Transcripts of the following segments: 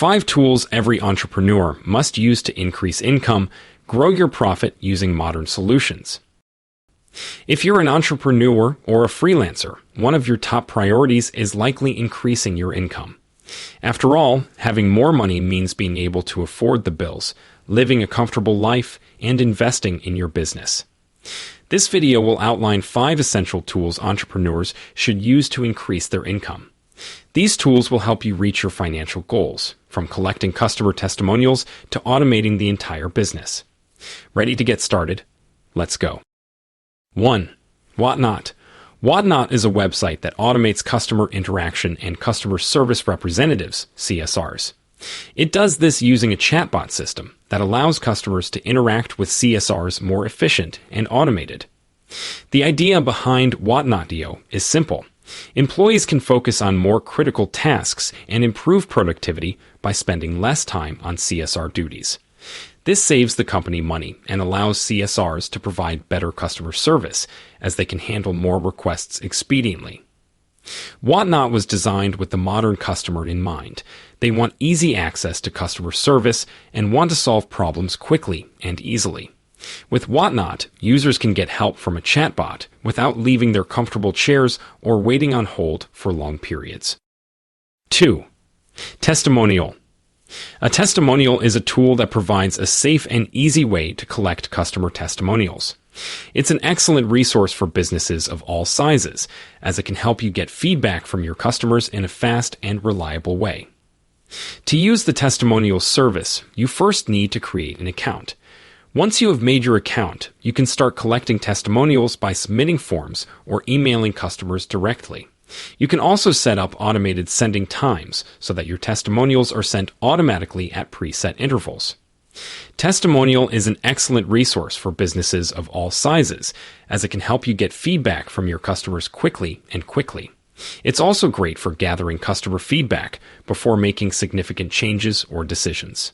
5 tools every entrepreneur must use to increase income, grow your profit using modern solutions. If you're an entrepreneur or a freelancer, one of your top priorities is likely increasing your income. After all, having more money means being able to afford the bills, living a comfortable life, and investing in your business. This video will outline 5 essential tools entrepreneurs should use to increase their income. These tools will help you reach your financial goals, from collecting customer testimonials to automating the entire business. Ready to get started? Let's go. 1. Whatnot. Whatnot is a website that automates customer interaction and customer service representatives, CSRs. It does this using a chatbot system that allows customers to interact with CSRs more efficient and automated. The idea behind Whatnot.io is simple. Employees can focus on more critical tasks and improve productivity by spending less time on CSR duties. This saves the company money and allows CSRs to provide better customer service, as they can handle more requests expediently. Whatnot was designed with the modern customer in mind. They want easy access to customer service and want to solve problems quickly and easily. With Whatnot, users can get help from a chatbot without leaving their comfortable chairs or waiting on hold for long periods. 2. Testimonial. A testimonial is a tool that provides a safe and easy way to collect customer testimonials. It's an excellent resource for businesses of all sizes, as it can help you get feedback from your customers in a fast and reliable way. To use the testimonial service, you first need to create an account. Once you have made your account, you can start collecting testimonials by submitting forms or emailing customers directly. You can also set up automated sending times so that your testimonials are sent automatically at preset intervals. Testimonial is an excellent resource for businesses of all sizes, as it can help you get feedback from your customers quickly. It's also great for gathering customer feedback before making significant changes or decisions.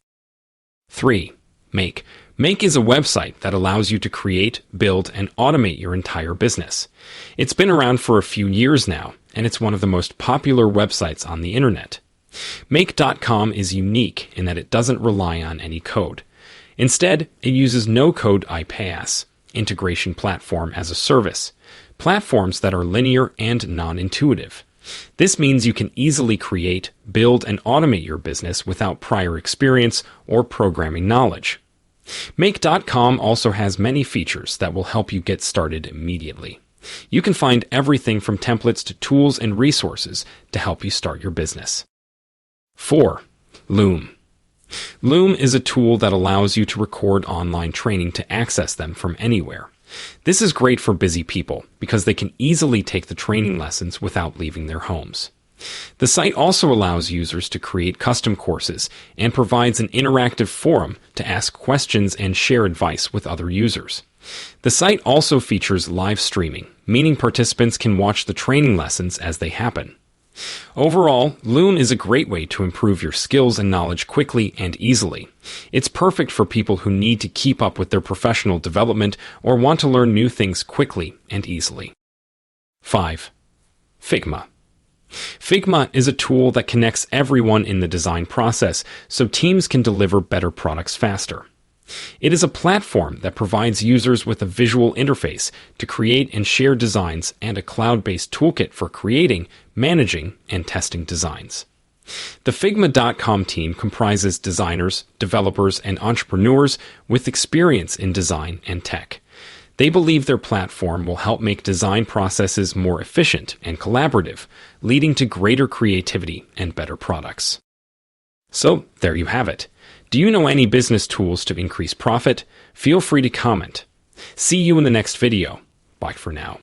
3. Make. Make is a website that allows you to create, build, and automate your entire business. It's been around for a few years now, and it's one of the most popular websites on the internet. Make.com is unique in that it doesn't rely on any code. Instead, it uses no-code iPaaS, integration platform as a service, platforms that are linear and non-intuitive. This means you can easily create, build, and automate your business without prior experience or programming knowledge. Make.com also has many features that will help you get started immediately. You can find everything from templates to tools and resources to help you start your business. 4. Loom. Loom is a tool that allows you to record online training to access them from anywhere. This is great for busy people because they can easily take the training lessons without leaving their homes. The site also allows users to create custom courses and provides an interactive forum to ask questions and share advice with other users. The site also features live streaming, meaning participants can watch the training lessons as they happen. Overall, Loom is a great way to improve your skills and knowledge quickly and easily. It's perfect for people who need to keep up with their professional development or want to learn new things quickly and easily. 5. Figma. Figma is a tool that connects everyone in the design process so teams can deliver better products faster. It is a platform that provides users with a visual interface to create and share designs and a cloud-based toolkit for creating, managing, and testing designs. The Figma.com team comprises designers, developers, and entrepreneurs with experience in design and tech. They believe their platform will help make design processes more efficient and collaborative, leading to greater creativity and better products. So, there you have it. Do you know any business tools to increase profit? Feel free to comment. See you in the next video. Bye for now.